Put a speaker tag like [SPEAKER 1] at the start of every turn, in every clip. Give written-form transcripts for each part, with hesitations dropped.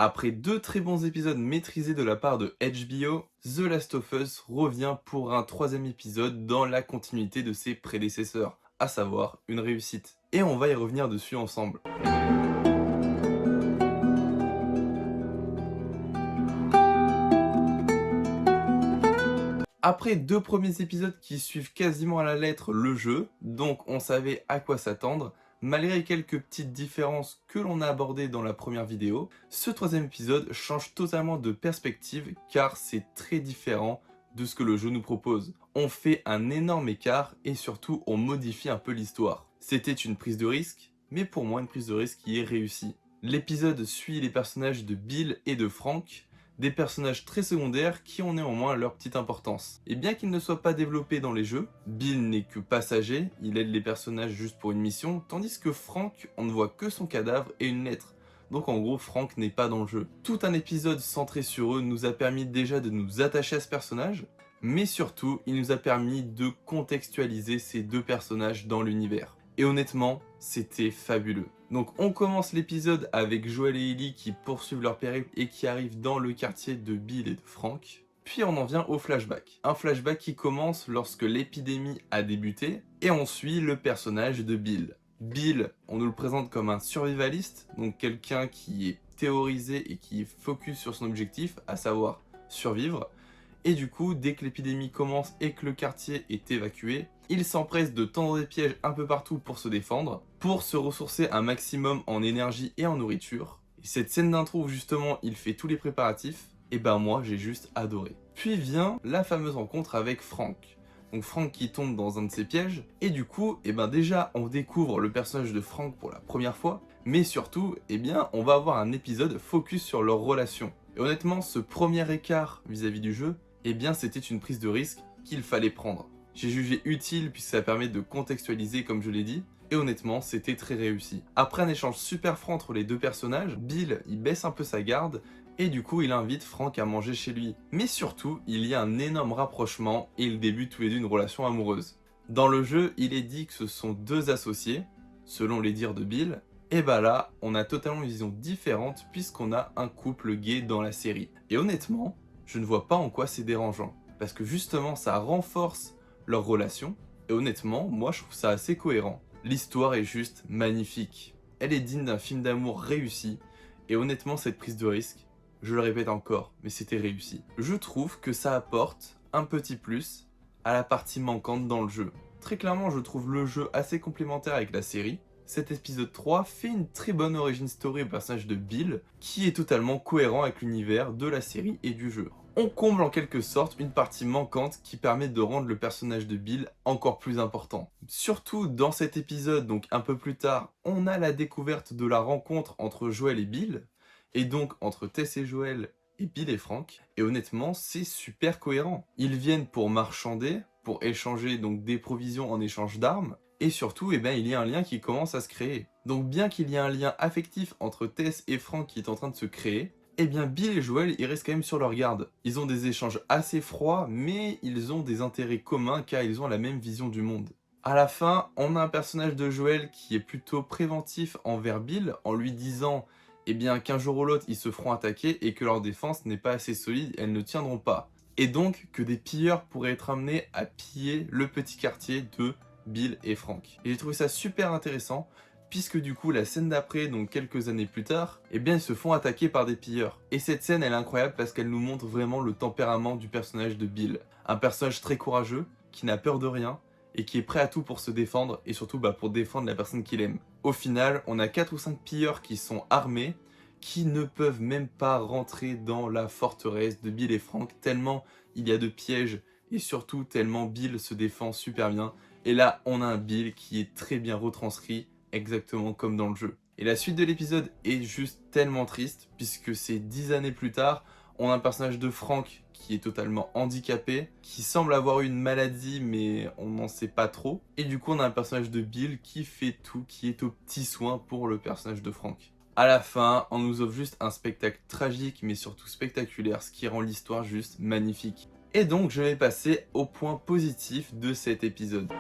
[SPEAKER 1] Après deux très bons épisodes maîtrisés de la part de HBO, The Last of Us revient pour un troisième épisode dans la continuité de ses prédécesseurs, à savoir une réussite. Et on va y revenir dessus ensemble. Après deux premiers épisodes qui suivent quasiment à la lettre le jeu, donc on savait à quoi s'attendre, malgré quelques petites différences que l'on a abordées dans la première vidéo, ce troisième épisode change totalement de perspective car c'est très différent de ce que le jeu nous propose. On fait un énorme écart et surtout on modifie un peu l'histoire. C'était une prise de risque, mais pour moi une prise de risque qui est réussie. L'épisode suit les personnages de Bill et de Frank, des personnages très secondaires qui ont néanmoins leur petite importance. Et bien qu'ils ne soient pas développés dans les jeux, Bill n'est que passager, il aide les personnages juste pour une mission, tandis que Frank, on ne voit que son cadavre et une lettre. Donc en gros, Frank n'est pas dans le jeu. Tout un épisode centré sur eux nous a permis déjà de nous attacher à ce personnage, mais surtout, il nous a permis de contextualiser ces deux personnages dans l'univers. Et honnêtement, c'était fabuleux. Donc on commence l'épisode avec Joel et Ellie qui poursuivent leur périple et qui arrivent dans le quartier de Bill et de Frank. Puis on en vient au flashback. Un flashback qui commence lorsque l'épidémie a débuté et on suit le personnage de Bill. Bill, on nous le présente comme un survivaliste, donc quelqu'un qui est théorisé et qui est focus sur son objectif, à savoir survivre. Et du coup, dès que l'épidémie commence et que le quartier est évacué, il s'empresse de tendre des pièges un peu partout pour se défendre, pour se ressourcer un maximum en énergie et en nourriture. Et cette scène d'intro où justement il fait tous les préparatifs, et ben moi j'ai juste adoré. Puis vient la fameuse rencontre avec Frank. Donc Frank qui tombe dans un de ses pièges, et du coup, et ben déjà on découvre le personnage de Frank pour la première fois, mais surtout, et bien on va avoir un épisode focus sur leur relation. Et honnêtement, ce premier écart vis-à-vis du jeu, eh bien c'était une prise de risque qu'il fallait prendre. J'ai jugé utile puisque ça permet de contextualiser comme je l'ai dit, et honnêtement c'était très réussi. Après un échange super franc entre les deux personnages, Bill il baisse un peu sa garde, et du coup il invite Frank à manger chez lui. Mais surtout, il y a un énorme rapprochement et ils débutent tous les deux une relation amoureuse. Dans le jeu, il est dit que ce sont deux associés, selon les dires de Bill, et bah là, on a totalement une vision différente puisqu'on a un couple gay dans la série. Et honnêtement, je ne vois pas en quoi c'est dérangeant, parce que justement ça renforce leur relation, et honnêtement, moi je trouve ça assez cohérent. L'histoire est juste magnifique. Elle est digne d'un film d'amour réussi, et honnêtement cette prise de risque, je le répète encore, mais c'était réussi. Je trouve que ça apporte un petit plus à la partie manquante dans le jeu. Très clairement, je trouve le jeu assez complémentaire avec la série. Cet épisode 3 fait une très bonne origin story au personnage de Bill, qui est totalement cohérent avec l'univers de la série et du jeu. On comble en quelque sorte une partie manquante qui permet de rendre le personnage de Bill encore plus important. Surtout dans cet épisode, donc un peu plus tard, on a la découverte de la rencontre entre Joel et Bill, et donc entre Tess et Joel et Bill et Frank, et honnêtement c'est super cohérent. Ils viennent pour marchander, pour échanger donc des provisions en échange d'armes, et surtout il y a un lien qui commence à se créer. Donc bien qu'il y ait un lien affectif entre Tess et Frank qui est en train de se créer, eh bien Bill et Joel ils restent quand même sur leur garde. Ils ont des échanges assez froids, mais ils ont des intérêts communs car ils ont la même vision du monde. À la fin, on a un personnage de Joel qui est plutôt préventif envers Bill en lui disant eh bien qu'un jour ou l'autre ils se feront attaquer et que leur défense n'est pas assez solide, elles ne tiendront pas. Et donc que des pilleurs pourraient être amenés à piller le petit quartier de Bill et Frank. Et j'ai trouvé ça super intéressant puisque du coup la scène d'après, donc quelques années plus tard, eh bien ils se font attaquer par des pilleurs. Et cette scène elle est incroyable parce qu'elle nous montre vraiment le tempérament du personnage de Bill. Un personnage très courageux, qui n'a peur de rien, et qui est prêt à tout pour se défendre, et surtout pour défendre la personne qu'il aime. Au final, on a 4 ou 5 pilleurs qui sont armés, qui ne peuvent même pas rentrer dans la forteresse de Bill et Frank, tellement il y a de pièges, et surtout tellement Bill se défend super bien. Et là, on a un Bill qui est très bien retranscrit, exactement comme dans le jeu. Et la suite de l'épisode est juste tellement triste, puisque c'est 10 années plus tard, on a un personnage de Frank qui est totalement handicapé, qui semble avoir une maladie mais on n'en sait pas trop. Et du coup on a un personnage de Bill qui fait tout, qui est aux petits soins pour le personnage de Frank. À la fin, on nous offre juste un spectacle tragique mais surtout spectaculaire, ce qui rend l'histoire juste magnifique. Et donc je vais passer au point positif de cet épisode.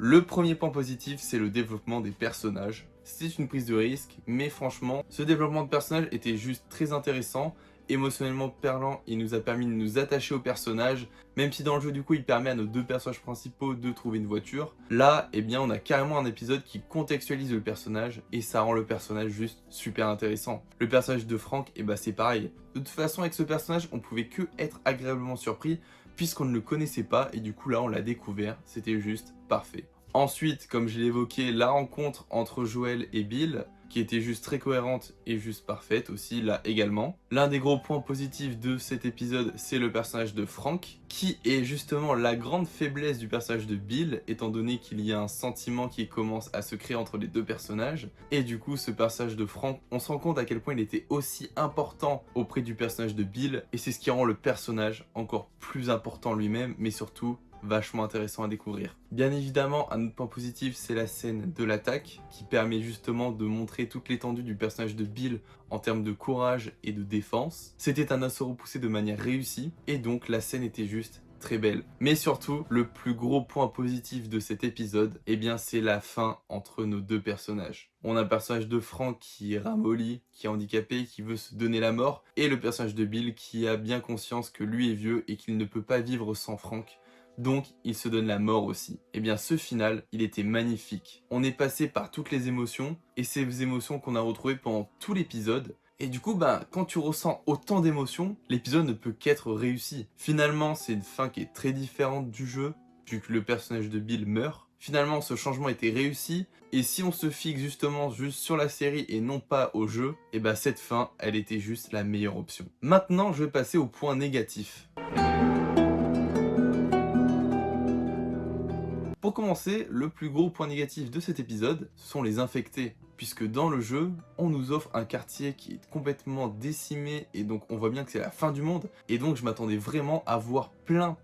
[SPEAKER 1] Le premier point positif, c'est le développement des personnages. c'était une prise de risque, mais franchement, ce développement de personnage était juste très intéressant. Émotionnellement parlant, il nous a permis de nous attacher au personnage, même si dans le jeu du coup il permet à nos deux personnages principaux de trouver une voiture. Là, eh bien on a carrément un épisode qui contextualise le personnage et ça rend le personnage juste super intéressant. Le personnage de Frank, eh ben c'est pareil. De toute façon avec ce personnage, on pouvait que être agréablement surpris puisqu'on ne le connaissait pas et du coup là on l'a découvert, c'était juste parfait. Ensuite, comme je l'ai évoqué, la rencontre entre Joel et Bill, qui était juste très cohérente et juste parfaite aussi, là également. L'un des gros points positifs de cet épisode, c'est le personnage de Frank, qui est justement la grande faiblesse du personnage de Bill, étant donné qu'il y a un sentiment qui commence à se créer entre les deux personnages. Et du coup, ce personnage de Frank, on se rend compte à quel point il était aussi important auprès du personnage de Bill, et c'est ce qui rend le personnage encore plus important lui-même, mais surtout vachement intéressant à découvrir. Bien évidemment, un autre point positif, c'est la scène de l'attaque, qui permet justement de montrer toute l'étendue du personnage de Bill en termes de courage et de défense. C'était un assaut repoussé de manière réussie, et donc la scène était juste très belle. Mais surtout, le plus gros point positif de cet épisode, eh bien c'est la fin entre nos deux personnages. On a un personnage de Frank qui est ramolli, qui est handicapé, qui veut se donner la mort, et le personnage de Bill qui a bien conscience que lui est vieux et qu'il ne peut pas vivre sans Frank. Donc, il se donne la mort aussi. Et bien, ce final, il était magnifique. On est passé par toutes les émotions, et ces émotions qu'on a retrouvées pendant tout l'épisode. Et du coup, quand tu ressens autant d'émotions, l'épisode ne peut qu'être réussi. Finalement, c'est une fin qui est très différente du jeu, vu que le personnage de Bill meurt. Finalement, ce changement était réussi, et si on se fixe justement juste sur la série et non pas au jeu, et cette fin, elle était juste la meilleure option. Maintenant, je vais passer au point négatif. Pour commencer, le plus gros point négatif de cet épisode, ce sont les infectés. Puisque dans le jeu, on nous offre un quartier qui est complètement décimé et donc on voit bien que c'est la fin du monde. Et donc je m'attendais vraiment à voir plein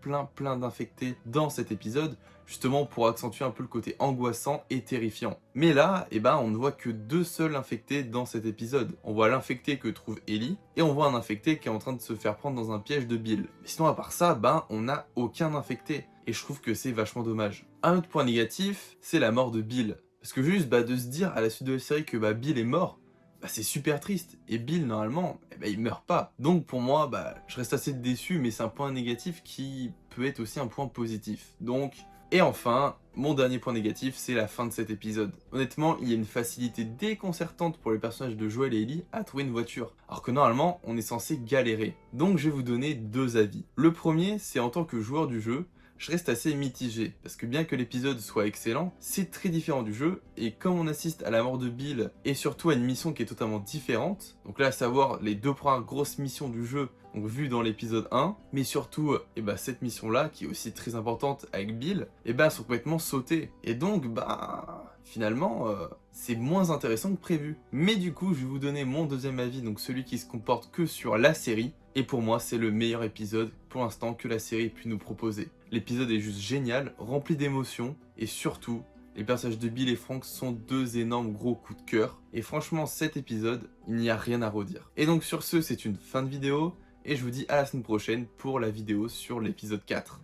[SPEAKER 1] d'infectés dans cet épisode, justement pour accentuer un peu le côté angoissant et terrifiant. Mais là, on ne voit que deux seuls infectés dans cet épisode. On voit l'infecté que trouve Ellie et on voit un infecté qui est en train de se faire prendre dans un piège de Bill. Mais sinon à part ça, on n'a aucun infecté. Et je trouve que c'est vachement dommage. Un autre point négatif, c'est la mort de Bill. Parce que juste de se dire à la suite de la série que Bill est mort, c'est super triste. Et Bill, normalement, il meurt pas. Donc pour moi, je reste assez déçu, mais c'est un point négatif qui peut être aussi un point positif. Donc, et enfin, mon dernier point négatif, c'est la fin de cet épisode. Honnêtement, il y a une facilité déconcertante pour les personnages de Joel et Ellie à trouver une voiture. Alors que normalement, on est censé galérer. Donc je vais vous donner deux avis. Le premier, c'est en tant que joueur du jeu, je reste assez mitigé, parce que bien que l'épisode soit excellent, c'est très différent du jeu, et comme on assiste à la mort de Bill, et surtout à une mission qui est totalement différente, donc là à savoir les deux premières grosses missions du jeu, donc vues dans l'épisode 1, mais surtout cette mission-là, qui est aussi très importante avec Bill, sont complètement sautées. Et donc, finalement, c'est moins intéressant que prévu. Mais du coup, je vais vous donner mon deuxième avis, donc celui qui se comporte que sur la série, et pour moi, c'est le meilleur épisode pour l'instant que la série ait pu nous proposer. L'épisode est juste génial, rempli d'émotions, et surtout, les personnages de Bill et Frank sont deux énormes gros coups de cœur. Et franchement, cet épisode, il n'y a rien à redire. Et donc sur ce, c'est une fin de vidéo, et je vous dis à la semaine prochaine pour la vidéo sur l'épisode 4.